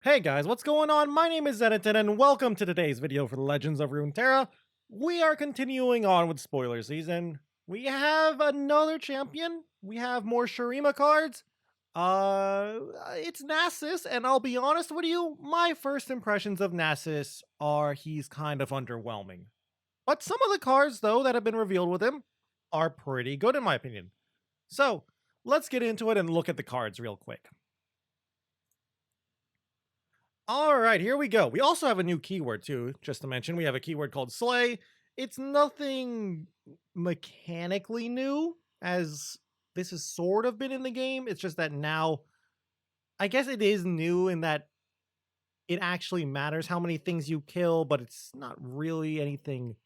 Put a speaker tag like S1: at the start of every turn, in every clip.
S1: Hey guys, what's going on? My name is Zenitton, and welcome to today's video for the Legends of Runeterra. We are continuing on with spoiler season. We have another champion. We have more Shurima cards. It's Nasus, and I'll be honest with you, my first impressions of Nasus are he's kind of underwhelming. But some of the cards, though, that have been revealed with him are pretty good in my opinion. So, let's get into it and look at the cards real quick. All right, here we go. We also have a new keyword too, just to mention. We have a keyword called slay. It's nothing mechanically new, as this has sort of been in the game. It's just that now, I guess it is new in that it actually matters how many things you kill, but it's not really anything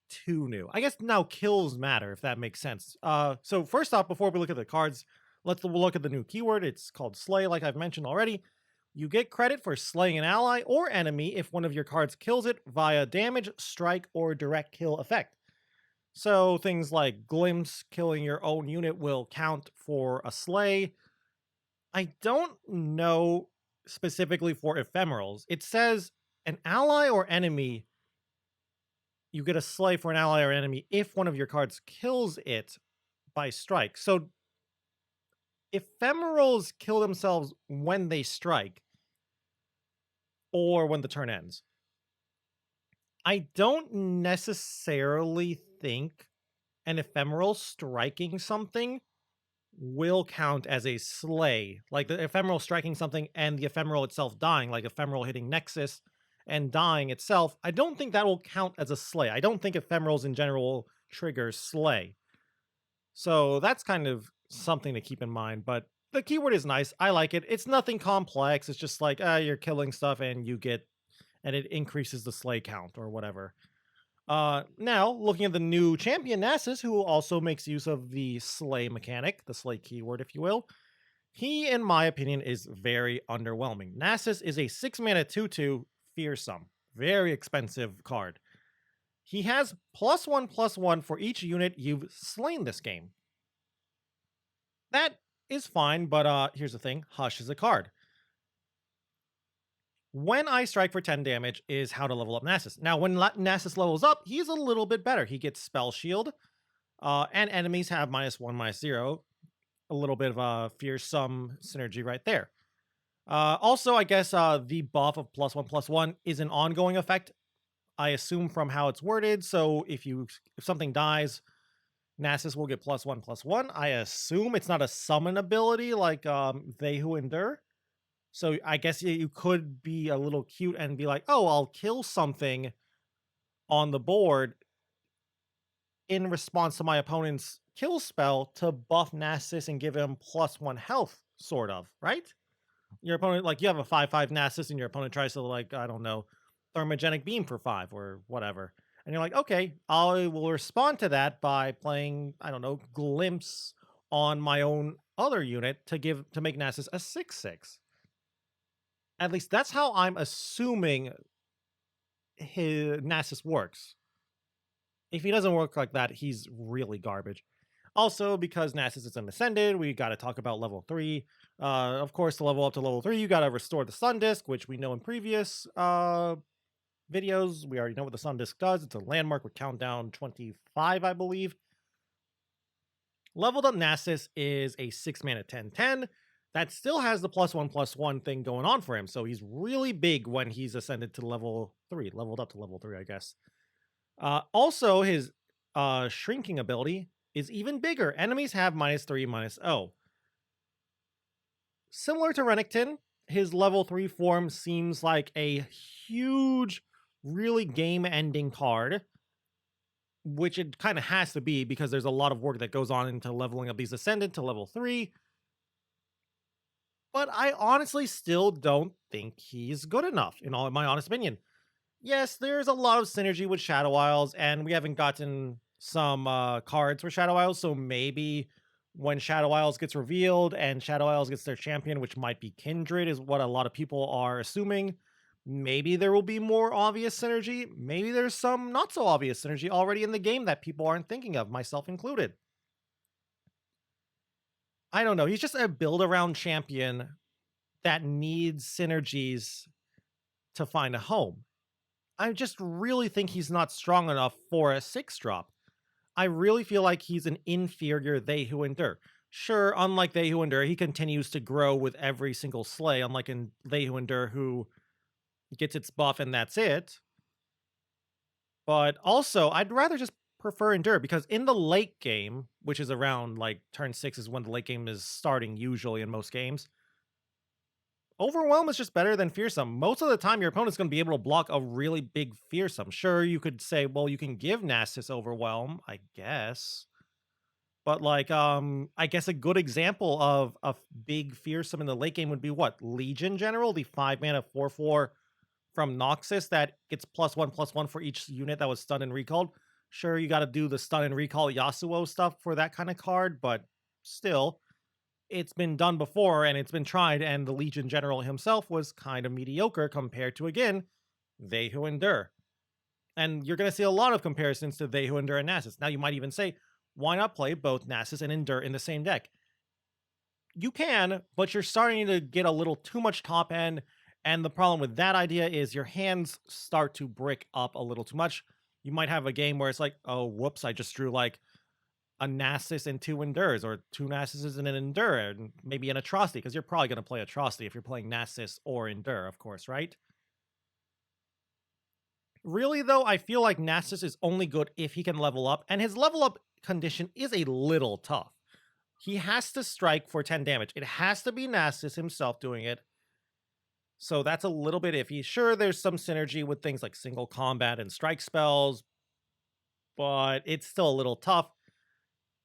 S1: too new. I guess now kills matter, if that makes sense. So first off, before we look at the cards, let's look at the new keyword. It's called slay, like I've mentioned already. You get credit for slaying an ally or enemy if one of your cards kills it via damage, strike, or direct kill effect. So things like Glimpse, killing your own unit will count for a slay. I don't know specifically for ephemerals. It says an ally or enemy, you get a slay for an ally or enemy if one of your cards kills it by strike. So ephemerals kill themselves when they strike or when the turn ends. I don't necessarily think an ephemeral striking something will count as a slay. Like the ephemeral striking something and the ephemeral itself dying, like ephemeral hitting Nexus and dying itself, I don't think that will count as a slay. I don't think ephemerals in general trigger slay. So that's kind of something to keep in mind, but the keyword is nice. I like it. It's nothing complex. It's just like, you're killing stuff and you get, and it increases the slay count or whatever. Now, looking at the new champion, Nasus, who also makes use of the slay mechanic, the slay keyword, if you will. He, in my opinion, is very underwhelming. Nasus is a 6-mana 2/2 fearsome. Very expensive card. He has +1/+1 for each unit you've slain this game. That is fine, but here's the thing. Hush is a card. When I strike for 10 damage is how to level up Nasus. Now, when Nasus levels up, he's a little bit better. He gets Spell Shield, and enemies have -1, -0. A little bit of a fearsome synergy right there. Also, I guess the buff of +1/+1 is an ongoing effect, I assume from how it's worded. So if something dies, Nasus will get +1/+1. I assume it's not a summon ability like They Who Endure. So I guess you could be a little cute and be like, oh, I'll kill something on the board in response to my opponent's kill spell to buff Nasus and give him +1 health, sort of, right? Your opponent, like you have a 5/5 Nasus and your opponent tries to, like, I don't know, Thermogenic Beam for 5 or whatever. And you're like, okay, I will respond to that by playing, I don't know, Glimpse on my own other unit to make Nasus a 6/6. At least that's how I'm assuming Nasus works. If he doesn't work like that, he's really garbage. Also, because Nasus is an Ascended, we got to talk about level 3. Of course, to level up to level 3, you got to restore the Sun Disk, which we know in previous videos. We already know what the Sun Disk does. It's a landmark with countdown 25, I believe. Leveled up Nasus is a 6-mana 10/10. That still has the +1/+1 thing going on for him. So he's really big when he's ascended to level 3, leveled up to level 3, I guess. Also, his shrinking ability is even bigger. Enemies have -3, -0. Similar to Renekton, his level 3 form seems like a huge, really game-ending card, which it kind of has to be because there's a lot of work that goes on into leveling up these Ascendant to level 3. But I honestly still don't think he's good enough, in my honest opinion. Yes, there's a lot of synergy with Shadow Isles, and we haven't gotten some cards for Shadow Isles, so maybe when Shadow Isles gets revealed and Shadow Isles gets their champion, which might be Kindred, is what a lot of people are assuming, maybe there will be more obvious synergy. Maybe there's some not so obvious synergy already in the game that people aren't thinking of, myself included. I don't know. He's just a build-around champion that needs synergies to find a home. I just really think he's not strong enough for a 6 drop. I really feel like he's an inferior They Who Endure. Sure, unlike They Who Endure, he continues to grow with every single slay, unlike in They Who Endure, who gets its buff and that's it. But also, I'd rather just prefer Endure because in the late game, which is around like turn 6 is when the late game is starting usually in most games, Overwhelm is just better than Fearsome. Most of the time, your opponent's going to be able to block a really big Fearsome. Sure, you could say, well, you can give Nasus Overwhelm, I guess. But like, I guess a good example of a big Fearsome in the late game would be what? Legion General, the 5-mana 4/4 from Noxus that gets +1/+1 for each unit that was stunned and recalled. Sure, you got to do the stun and recall Yasuo stuff for that kind of card, but still, it's been done before and it's been tried, and the Legion General himself was kind of mediocre compared to, again, They Who Endure. And you're going to see a lot of comparisons to They Who Endure and Nasus. Now, you might even say, why not play both Nasus and Endure in the same deck? You can, but you're starting to get a little too much top end, and the problem with that idea is your hands start to brick up a little too much. You might have a game where it's like, oh, whoops, I just drew like a Nasus and 2 Endures, or 2 Nasuses and an Endure, and maybe an Atrocity, because you're probably going to play Atrocity if you're playing Nasus or Endure, of course, right? Really, though, I feel like Nasus is only good if he can level up, and his level up condition is a little tough. He has to strike for 10 damage. It has to be Nasus himself doing it. So that's a little bit iffy. Sure, there's some synergy with things like single combat and strike spells, but it's still a little tough.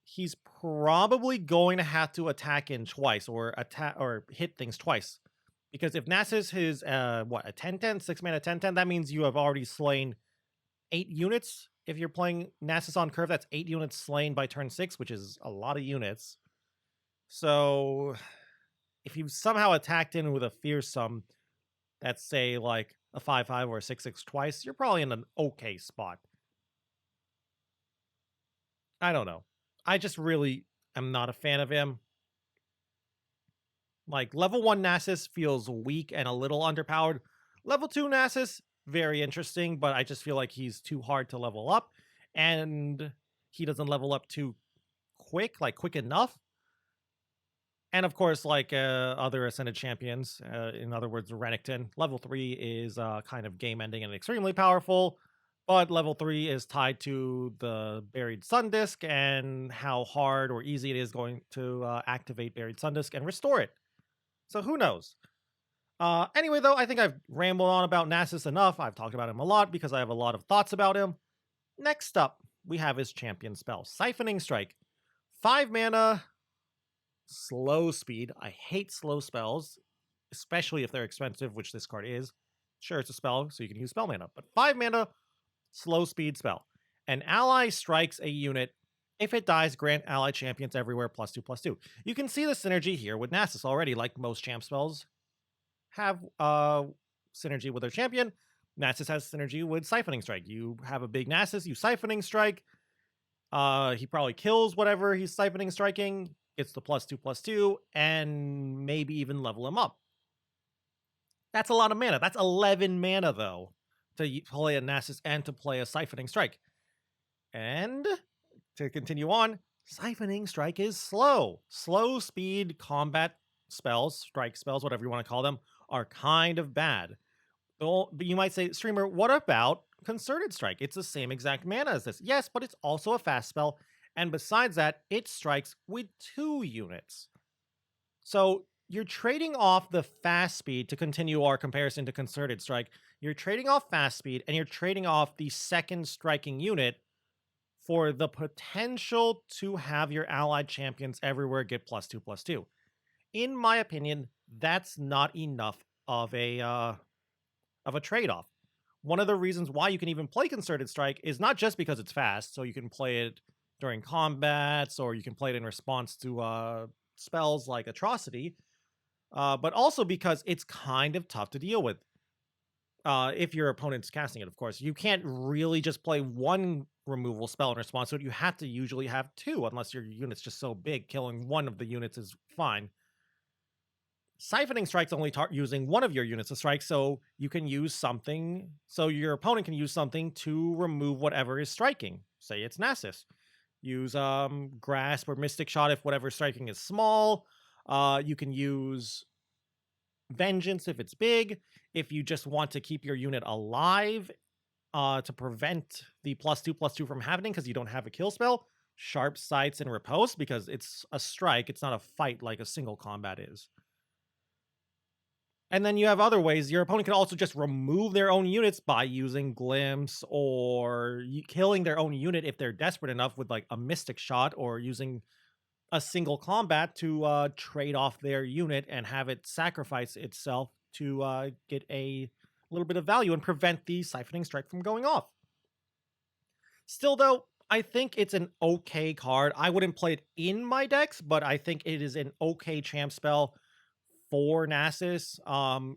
S1: He's probably going to have to attack in twice or hit things twice. Because if Nasus is a 10/10, 6-mana 10/10, that means you have already slain 8 units. If you're playing Nasus on curve, that's 8 units slain by turn 6, which is a lot of units. So if you've somehow attacked in with a Fearsome, that's say like a 5/5 or a 6/6 twice, you're probably in an okay spot. I don't know. I just really am not a fan of him. Like, level 1 Nasus feels weak and a little underpowered. Level 2 Nasus, very interesting, but I just feel like he's too hard to level up, and he doesn't level up too quick, like quick enough. And of course, like other Ascended champions, in other words, Renekton, level 3 is kind of game ending and extremely powerful, but level 3 is tied to the Buried Sun Disk and how hard or easy it is going to activate Buried Sun Disk and restore it. So who knows? Anyway, though, I think I've rambled on about Nasus enough. I've talked about him a lot because I have a lot of thoughts about him. Next up, we have his champion spell, Siphoning Strike. 5 mana, slow speed. I hate slow spells, especially if they're expensive, which this card is. Sure, it's a spell, so you can use spell mana, but 5 mana, slow speed spell. An ally strikes a unit. If it dies, grant ally champions everywhere +2/+2. You can see the synergy here with Nasus already, like most champ spells have synergy with their champion. Nasus has synergy with Siphoning Strike. You have a big Nasus, you Siphoning Strike. He probably kills whatever he's Siphoning Striking, gets the +2/+2, and maybe even level him up. That's a lot of mana. That's 11 mana, though, to play a Nasus and to play a Siphoning Strike. And to continue on, Siphoning Strike is slow. Slow speed combat spells, strike spells, whatever you want to call them, are kind of bad. But you might say, streamer, what about Concerted Strike? It's the same exact mana as this. Yes, but it's also a fast spell. And besides that, it strikes with 2 units. So you're trading off the fast speed to continue our comparison to Concerted Strike. You're trading off fast speed and you're trading off the second striking unit for the potential to have your allied champions everywhere get +2/+2. In my opinion, that's not enough of a trade-off. One of the reasons why you can even play Concerted Strike is not just because it's fast, so you can play it during combats, or you can play it in response to spells like Atrocity, but also because it's kind of tough to deal with. If your opponent's casting it, of course. You can't really just play one removal spell in response to it. You have to usually have 2, unless your unit's just so big, killing one of the units is fine. Siphoning Strike's only using one of your units to strike, so you can use something, so your opponent can use something to remove whatever is striking. Say it's Nasus. Use Grasp or Mystic Shot if whatever is striking is small. You can use Vengeance if it's big. If you just want to keep your unit alive to prevent the +2/+2 from happening because you don't have a kill spell, Sharp Sights and Riposte because it's a strike, it's not a fight like a single combat is. And then you have other ways. Your opponent can also just remove their own units by using Glimpse or killing their own unit if they're desperate enough with like a Mystic Shot or using a single combat to trade off their unit and have it sacrifice itself to get a little bit of value and prevent the Siphoning Strike from going off. Still, though, I think it's an okay card. I wouldn't play it in my decks, but I think it is an okay champ spell for Nasus. But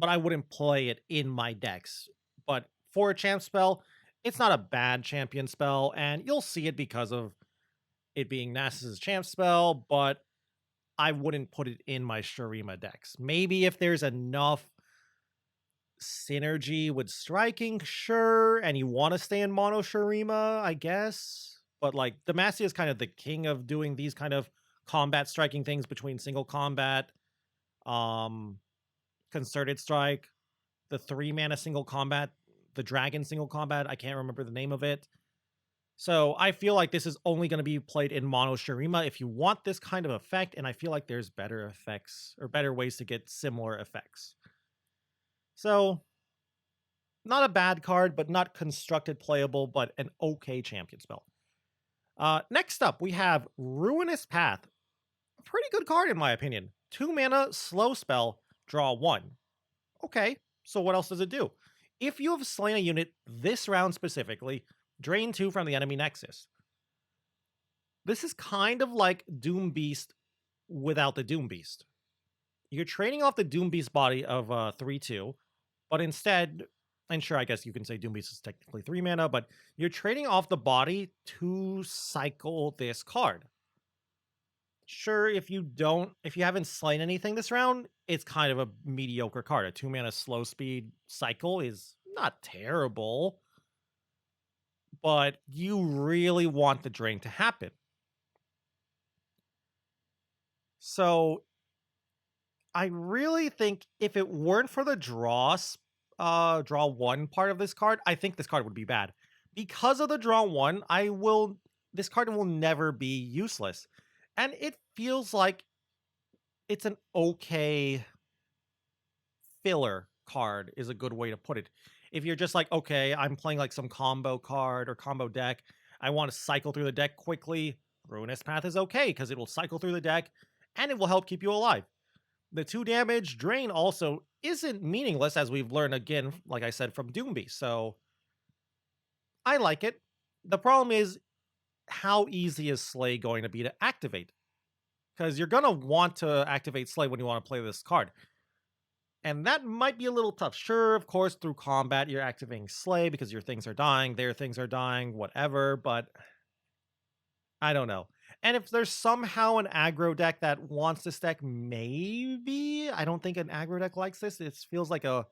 S1: I wouldn't play it in my decks. But for a champ spell, it's not a bad champion spell, and you'll see it because of it being Nasus's champ spell, but I wouldn't put it in my Shurima decks. Maybe if there's enough synergy with striking, sure, and you want to stay in mono Shurima, I guess. But like Demacia is kind of the king of doing these kind of combat striking things between single combat, Concerted Strike, the 3-mana single combat, the dragon single combat. I can't remember the name of it. So I feel like this is only going to be played in mono Shurima if you want this kind of effect, and I feel like there's better effects or better ways to get similar effects. So not a bad card, but not constructed playable, but an okay champion spell. Next up, we have Ruinous Path. A pretty good card in my opinion. 2-mana slow spell, draw 1. Okay, so what else does it do? If you have slain a unit this round specifically, drain 2 from the enemy Nexus. This is kind of like Doom Beast without the Doom Beast. You're trading off the Doom Beast body of 3/2, but instead, and sure, I guess you can say Doom Beast is technically 3 mana, but you're trading off the body to cycle this card. Sure, if you haven't slain anything this round, it's kind of a mediocre card. A 2-mana slow speed cycle is not terrible, but you really want the drain to happen. So I really think if it weren't for the draw 1 part of this card, I think this card would be bad. Because of the draw 1, this card will never be useless. And it feels like it's an okay filler card is a good way to put it. If you're just like, okay, I'm playing like some combo card or combo deck, I want to cycle through the deck quickly, Ruinous Path is okay because it will cycle through the deck and it will help keep you alive. The 2 damage drain also isn't meaningless, as we've learned again, like I said, from Doombeast. So I like it. The problem is, how easy is Slay going to be to activate? Because you're going to want to activate Slay when you want to play this card. And that might be a little tough. Sure, of course, through combat, you're activating Slay because your things are dying, their things are dying, whatever, but I don't know. And if there's somehow an aggro deck that wants this deck, maybe. I don't think an aggro deck likes this. It feels like a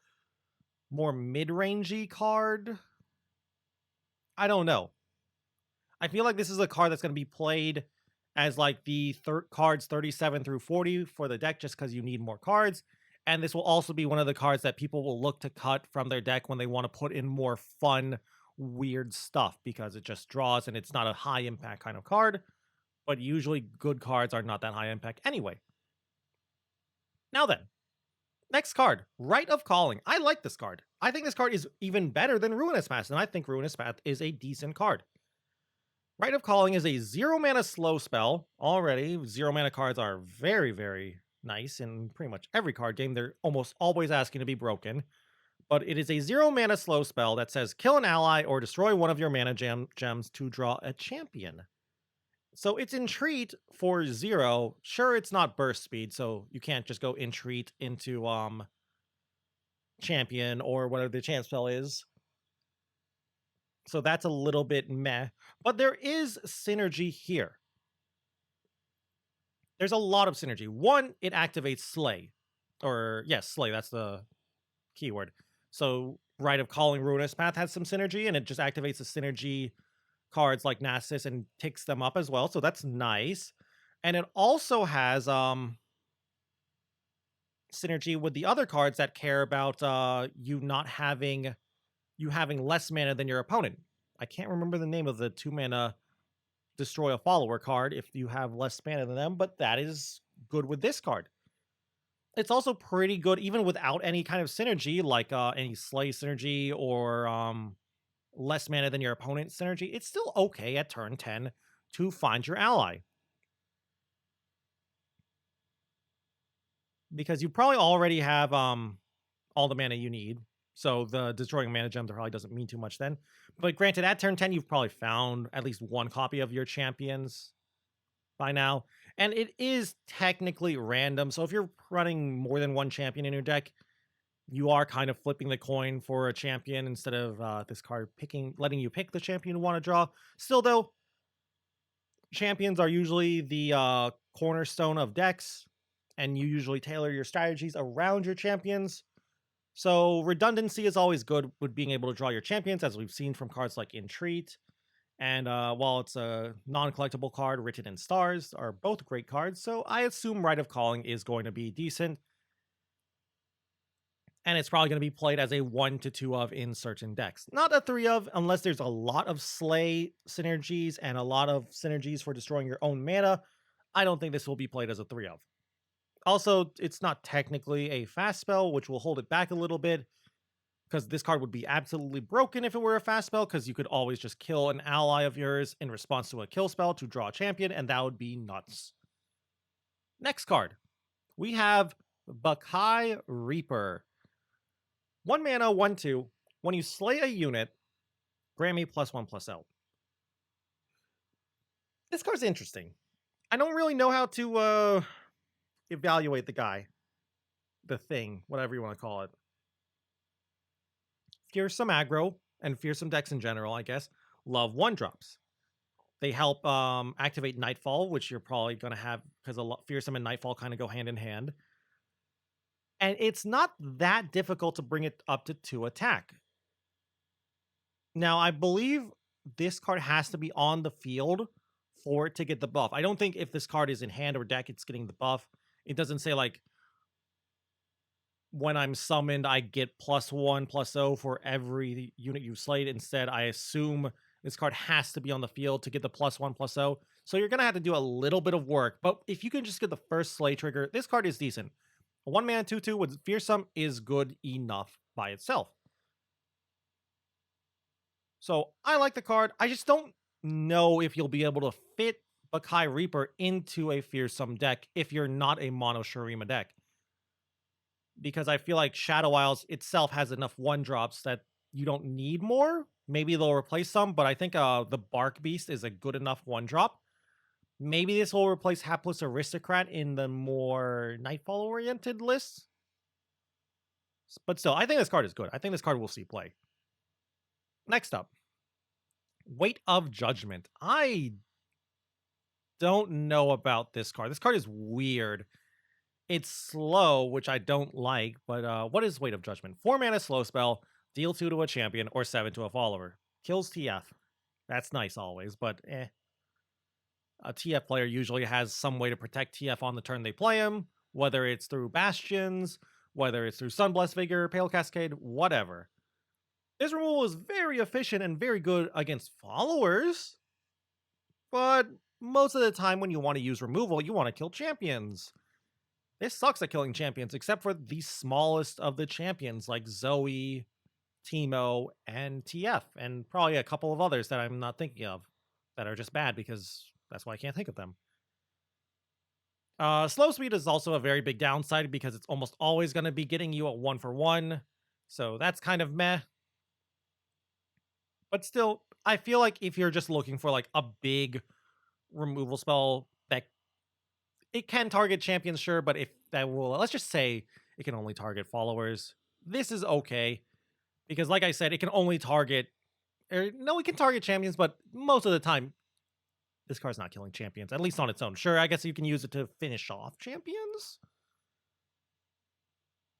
S1: more mid-rangey card. I don't know. I feel like this is a card that's going to be played as like the cards 37 through 40 for the deck just because you need more cards. And this will also be one of the cards that people will look to cut from their deck when they want to put in more fun, weird stuff because it just draws and it's not a high impact kind of card. But usually good cards are not that high impact anyway. Now then, next card, Rite of Calling. I like this card. I think this card is even better than Ruinous Path, and I think Ruinous Path is a decent card. Rite of Calling is a 0-mana slow spell. Already, 0-mana cards are very, very nice in pretty much every card game. They're almost always asking to be broken. But it is a 0-mana slow spell that says kill an ally or destroy one of your mana gems to draw a champion. So it's Entreat for 0. Sure, it's not burst speed, so you can't just go Entreat into champion or whatever the champ spell is. So that's a little bit meh. But there is synergy here. There's a lot of synergy. One, it activates Slay. Or, yes, Slay, that's the keyword. So, Rite of Calling Ruinous Path has some synergy, and it just activates the synergy cards like NASUS and ticks them up as well. So that's nice. And it also has synergy with the other cards that care about you having less mana than your opponent. I can't remember the name of the 2-mana destroy a follower card if you have less mana than them, but that is good with this card. It's also pretty good even without any kind of synergy, like any Slay synergy or less mana than your opponent synergy. It's still okay at turn 10 to find your ally. Because you probably already have all the mana you need. So the destroying mana gem probably doesn't mean too much then. But granted, at turn 10, you've probably found at least one copy of your champions by now. And it is technically random. So if you're running more than one champion in your deck, you are kind of flipping the coin for a champion instead of this card letting you pick the champion you want to draw. Still, though, champions are usually the cornerstone of decks, and you usually tailor your strategies around your champions. So redundancy is always good with being able to draw your champions, as we've seen from cards like Entreat. And while it's a non-collectible card, Written in Stars are both great cards, so I assume Rite of Calling is going to be decent. And it's probably going to be played as a 1 to 2 of in certain decks. Not a 3 of, unless there's a lot of Slay synergies and a lot of synergies for destroying your own mana. I don't think this will be played as a 3 of. Also, it's not technically a fast spell, which will hold it back a little bit, because this card would be absolutely broken if it were a fast spell, because you could always just kill an ally of yours in response to a kill spell to draw a champion, and that would be nuts. Next card, we have Bakai Reaper. 1 mana, 1/2. When you slay a unit, grant me +1/+L. This card's interesting. I don't really know how to evaluate the guy. The thing, whatever you want to call it. Fearsome aggro and fearsome decks in general, I guess, love 1-drops. They help activate Nightfall, which you're probably going to have because fearsome and Nightfall kind of go hand in hand. And it's not that difficult to bring it up to 2 attack. Now, I believe this card has to be on the field for it to get the buff. I don't think if this card is in hand or deck, it's getting the buff. It doesn't say like, when I'm summoned, I get +1/+0 for every unit you've slayed. Instead, I assume this card has to be on the field to get the +1/+0. So you're going to have to do a little bit of work. But if you can just get the first slay trigger, this card is decent. A 1-mana 2/2 with Fearsome is good enough by itself. So I like the card. I just don't know if you'll be able to fit Bakai Reaper into a Fearsome deck if you're not a Mono Shurima deck. Because I feel like Shadow Isles itself has enough 1-drops that you don't need more. Maybe they'll replace some, but I think the Bark Beast is a good enough 1-drop. Maybe this will replace Hapless Aristocrat in the more Nightfall-oriented lists. But still, I think this card is good. I think this card will see play. Next up, Weight of Judgment. I don't know about this card. This card is weird. It's slow, which I don't like, but what is Weight of Judgment? 4 mana slow spell, deal 2 to a champion or 7 to a follower. Kills TF. That's nice always, but eh. A TF player usually has some way to protect TF on the turn they play him, whether it's through Bastions, whether it's through Sunblessed Vigor, Pale Cascade, whatever. This removal is very efficient and very good against followers, but most of the time when you want to use removal, you want to kill champions. This sucks at killing champions, except for the smallest of the champions, like Zoe, Teemo, and TF, and probably a couple of others that I'm not thinking of, that are just bad because that's why I can't think of them. Slow speed is also a very big downside because it's almost always going to be getting you a 1-for-1, so that's kind of meh. But still, I feel like if you're just looking for like a big removal spell that it can target champions, sure, but if that will, let's just say it can only target followers, this is okay. Because like I said, it can only target, no, it can target champions, but most of the time, this card's not killing champions, at least on its own. Sure, I guess you can use it to finish off champions.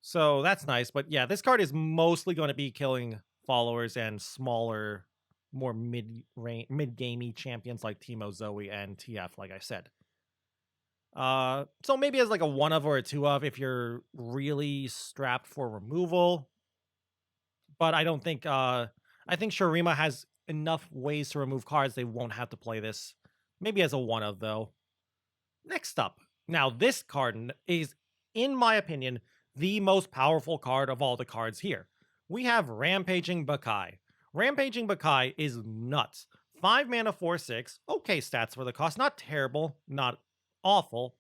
S1: So that's nice. But yeah, this card is mostly going to be killing followers and smaller, more mid-gamey champions like Teemo, Zoe, and TF, like I said. So maybe as like a 1 of or a 2 of if you're really strapped for removal. But I don't think I think Shurima has enough ways to remove cards they won't have to play this. Maybe as a 1 of though. Next up. Now this card is, in my opinion, the most powerful card of all the cards here. We have Rampaging Bakai. Rampaging Bakai is nuts. 5 mana, 4/6. Okay stats for the cost. Not terrible, not awful.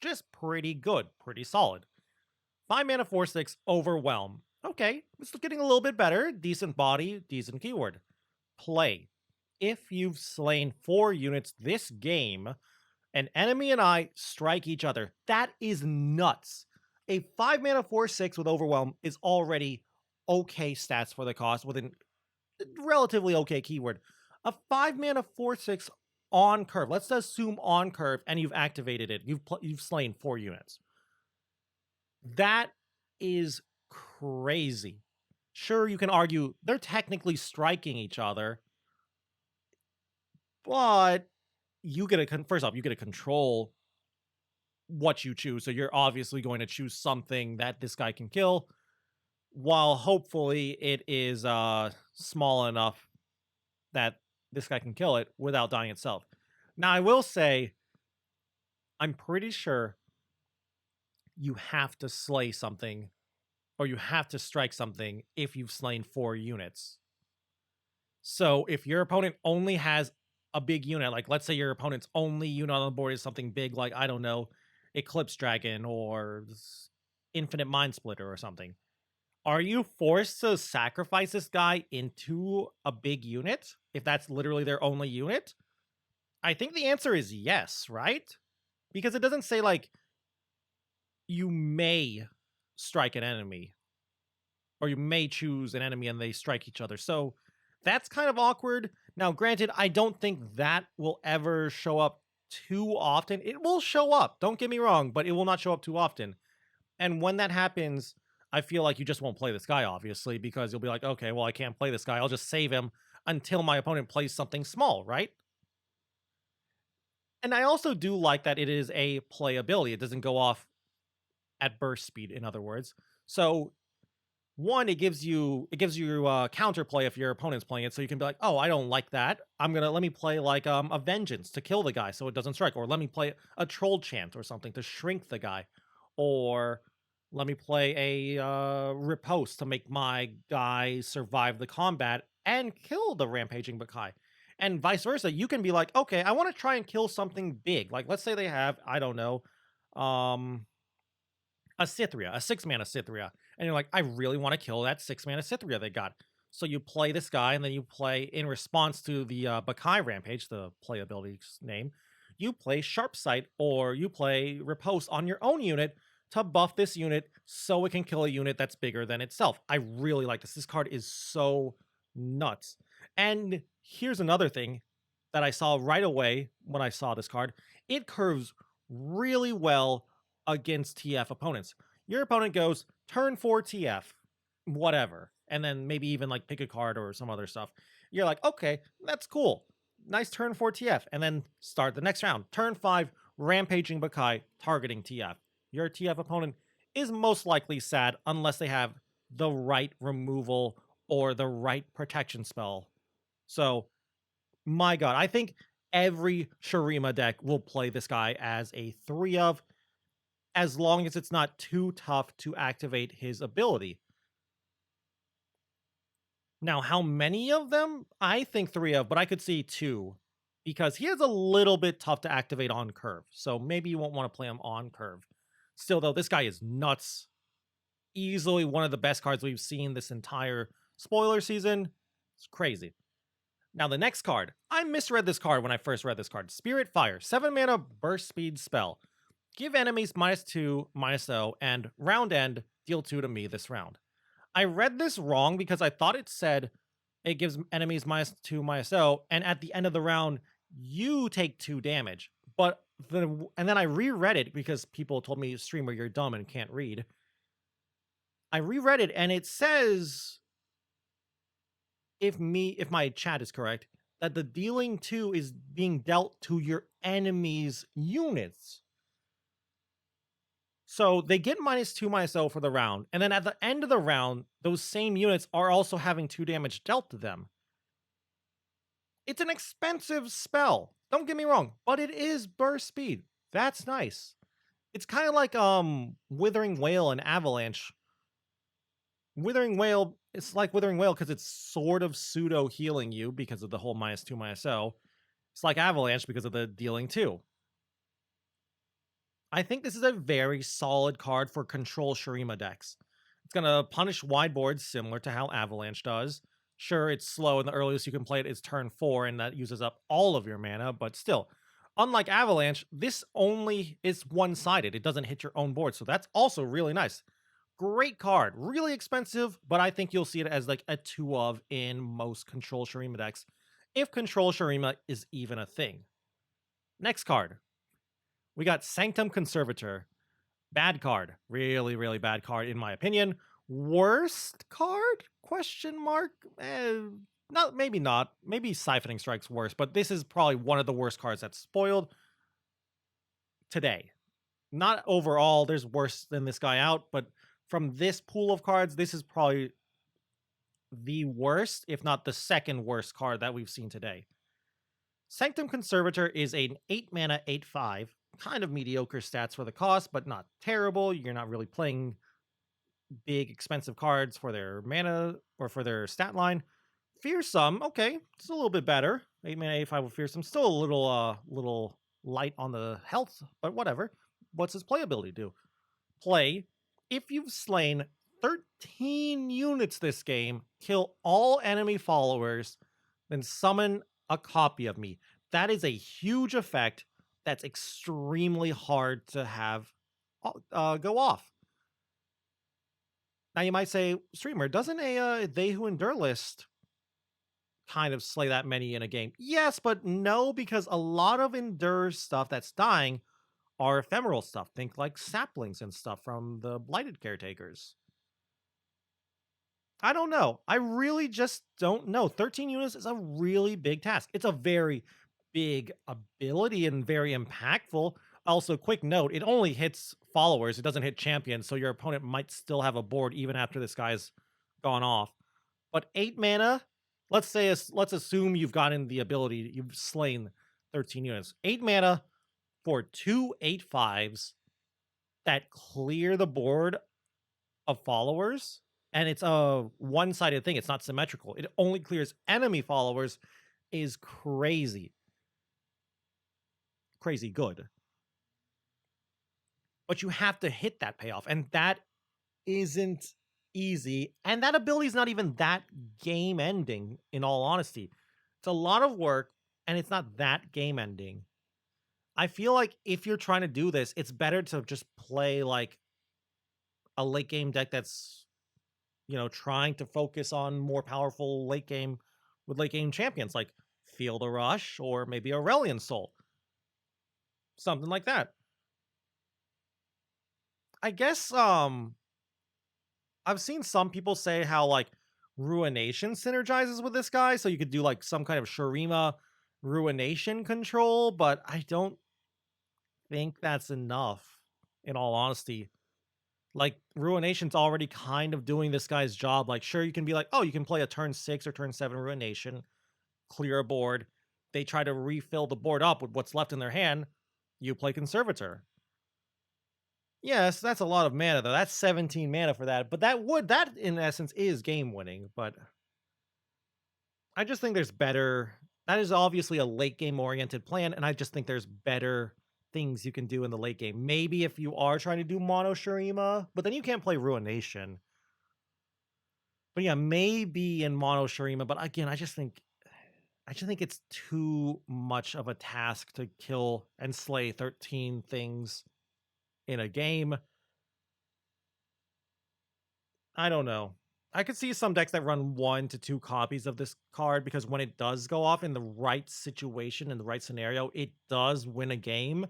S1: Just pretty good, pretty solid. 5 mana, 4/6, Overwhelm. Okay, it's getting a little bit better. Decent body, decent keyword. Play. If you've slain 4 units this game, an enemy and I strike each other. That is nuts. A 5 mana 4/6 with Overwhelm is already okay stats for the cost with a relatively okay keyword. A 5 mana 4/6 on curve. Let's assume on curve and you've activated it. You've slain 4 units. That is crazy. Sure, you can argue they're technically striking each other, but you get to first off, you get to control what you choose. So you're obviously going to choose something that this guy can kill, while hopefully it is small enough that this guy can kill it without dying itself. Now, I will say, I'm pretty sure you have to slay something or you have to strike something if you've slain 4 units. So if your opponent only has a big unit, like let's say your opponent's only unit on the board is something big like, I don't know, Eclipse Dragon or Infinite Mind Splitter or something, are you forced to sacrifice this guy into a big unit if that's literally their only unit? I think the answer is yes, right? Because it doesn't say like you may strike an enemy or you may choose an enemy and they strike each other. So that's kind of awkward. Now, granted, I don't think that will ever show up too often. It will show up, don't get me wrong, but it will not show up too often. And when that happens, I feel like you just won't play this guy, obviously, because you'll be like, okay, well, I can't play this guy. I'll just save him until my opponent plays something small, right? And I also do like that it is a playability. It doesn't go off at burst speed, in other words. So one, it gives you counterplay if your opponent's playing it, so you can be like, oh, I don't like that. Let me play like a Vengeance to kill the guy so it doesn't strike, or let me play a Troll Chant or something to shrink the guy, or let me play a Riposte to make my guy survive the combat and kill the Rampaging Bakai. And vice versa, you can be like, okay, I want to try and kill something big. Like, let's say they have, I don't know, a Cythria, a 6 mana Cythria. And you're like, I really want to kill that 6 mana Cythria they got. So you play this guy, and then you play, in response to the Bakai Rampage, the playability's name, you play Sharpsight or you play Riposte on your own unit to buff this unit so it can kill a unit that's bigger than itself. I really like this. This card is so nuts. And here's another thing that I saw right away when I saw this card. It curves really well against TF opponents. Your opponent goes, turn 4 TF, whatever, and then maybe even like pick a card or some other stuff. You're like, okay, that's cool. Nice turn 4 TF. And then start the next round. Turn 5, Rampaging Bakai, targeting TF. Your TF opponent is most likely sad unless they have the right removal or the right protection spell. So, my god, I think every Shurima deck will play this guy as a 3 of, as long as it's not too tough to activate his ability. Now, how many of them? I think 3 of, but I could see 2, because he is a little bit tough to activate on curve. So maybe you won't want to play him on curve. Still, though, this guy is nuts. Easily one of the best cards we've seen this entire spoiler season. It's crazy. Now, the next card. I misread this card when I first read this card. Spirit Fire. 7 mana burst speed spell. Give enemies -2, -0, and round end, deal 2 to me this round. I read this wrong because I thought it said it gives enemies -2, -0, and at the end of the round, you take 2 damage. But and then I reread it because people told me, streamer, you're dumb and can't read. I reread it and it says, if my chat is correct, that the dealing 2 is being dealt to your enemy's units. So they get -2, -0 for the round, and then at the end of the round, those same units are also having 2 damage dealt to them. It's an expensive spell, don't get me wrong, but it is burst speed. That's nice. It's kinda like, Withering Wail and Avalanche. Withering Wail, it's like Withering Wail because it's sort of pseudo healing you because of the whole -2, -0. It's like Avalanche because of the dealing 2. I think this is a very solid card for control Shurima decks. It's going to punish wide boards similar to how Avalanche does. Sure, it's slow, and the earliest you can play it is turn 4, and that uses up all of your mana, but still, unlike Avalanche, this only is one-sided. It doesn't hit your own board, so that's also really nice. Great card, really expensive, but I think you'll see it as like a 2 of in most control Shurima decks, if control Shurima is even a thing. Next card, we got Sanctum Conservator. Bad card. Really, really bad card, in my opinion. Worst card? Question mark? Not, maybe not. Maybe Siphoning Strike's worse, but this is probably one of the worst cards that's spoiled today. Not overall, there's worse than this guy out, but from this pool of cards, this is probably the worst, if not the second worst card that we've seen today. Sanctum Conservator is an 8 mana 8/5, kind of mediocre stats for the cost, but not terrible. You're not really playing big expensive cards for their mana or for their stat line. Fearsome, okay, it's a little bit better. 8 mana 8/5 with Fearsome, still a little light on the health, but whatever. What's his playability do? Play, if you've slain 13 units this game, kill all enemy followers, then summon a copy of me. That is a huge effect that's extremely hard to have go off. Now you might say, streamer, doesn't a They Who Endure list kind of slay that many in a game? Yes, but no, because a lot of Endure stuff that's dying are ephemeral stuff. Think like saplings and stuff from the Blighted Caretakers. I don't know. I really just don't know. 13 units is a really big task. It's a very big ability and very impactful. Also, quick note, it only hits followers. It doesn't hit champions, so your opponent might still have a board even after this guy's gone off. But 8 mana, let's assume you've gotten the ability, you've slain 13 units. 8 mana for 2 8/5s that clear the board of followers, and it's a one-sided thing. It's not symmetrical. It only clears enemy followers is crazy. Crazy good. But you have to hit that payoff, and that isn't easy. And that ability is not even that game ending, in all honesty. It's a lot of work, and it's not that game ending. I feel like if you're trying to do this, it's better to just play like a late game deck that's, trying to focus on more powerful late game with late game champions like Field of Rush or maybe Aurelion Soul. Something like that. I guess I've seen some people say how like Ruination synergizes with this guy, so you could do like some kind of Shurima Ruination control, but I don't think that's enough, in all honesty. Like, Ruination's already kind of doing this guy's job. Like, sure, you can be like, oh, you can play a turn 6 or turn 7 Ruination, clear a board. They try to refill the board up with what's left in their hand. You play Conservator. Yes, that's a lot of mana, though. That's 17 mana for that. But that in essence is game winning. But I just think there's better. That is obviously a late game oriented plan. And I just think there's better things you can do in the late game. Maybe if you are trying to do mono Shurima, but then you can't play Ruination. But yeah, maybe in mono Shurima. But again, I just think it's too much of a task to kill and slay 13 things in a game. I don't know. I could see some decks that run 1 to 2 copies of this card because when it does go off in the right situation, in the right scenario, it does win a game.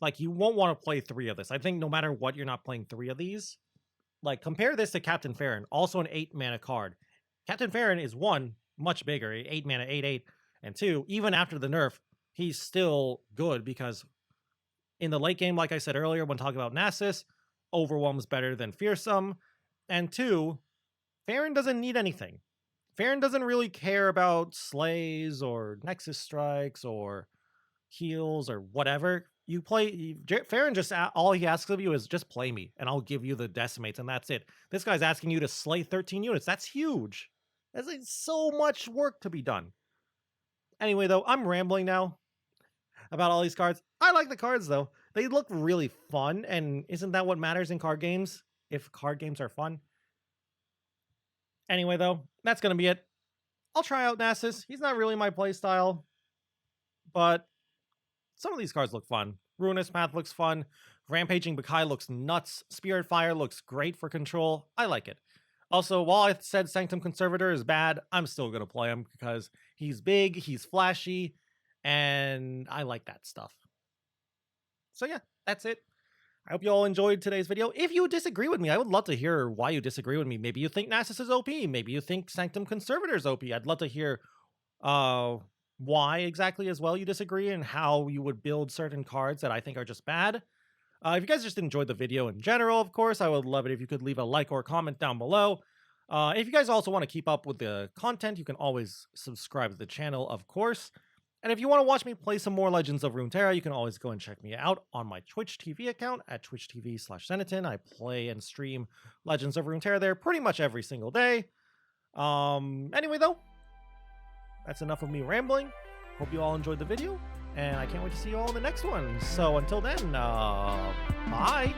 S1: Like, you won't want to play 3 of this. I think no matter what, you're not playing 3 of these. Like, compare this to Captain Farron, also an 8 mana card. Captain Farron is 1, much bigger, 8 mana, 8/8, and 2, even after the nerf, he's still good because in the late game, like I said earlier when talking about Nasus, Overwhelm's better than Fearsome, and 2, Farron doesn't need anything. Farron doesn't really care about slays or Nexus strikes or heals or whatever. Farron just all he asks of you is just play me and I'll give you the decimates and that's it. This guy's asking you to slay 13 units. That's huge. That's like so much work to be done. Anyway, though, I'm rambling now about all these cards. I like the cards though. They look really fun, and isn't that what matters in card games? If card games are fun. Anyway, though, that's gonna be it. I'll try out Nasus. He's not really my playstyle, but some of these cards look fun. Ruinous Path looks fun. Rampaging Bakai looks nuts. Spirit Fire looks great for control. I like it. Also, while I said Sanctum Conservator is bad, I'm still going to play him because he's big, he's flashy, and I like that stuff. So yeah, that's it. I hope you all enjoyed today's video. If you disagree with me, I would love to hear why you disagree with me. Maybe you think Nasus is OP. Maybe you think Sanctum Conservator is OP. I'd love to hear why exactly as well you disagree and how you would build certain cards that I think are just bad. If you guys just enjoyed the video in general, of course, I would love it if you could leave a like or comment down below. If you guys also want to keep up with the content, you can always subscribe to the channel, of course. And if you want to watch me play some more Legends of Runeterra, you can always go and check me out on my Twitch TV account at twitch.tv/Senaton. I play and stream Legends of Runeterra there pretty much every single day. Anyway, though, that's enough of me rambling. Hope you all enjoyed the video, and I can't wait to see you all in the next one. So until then, bye!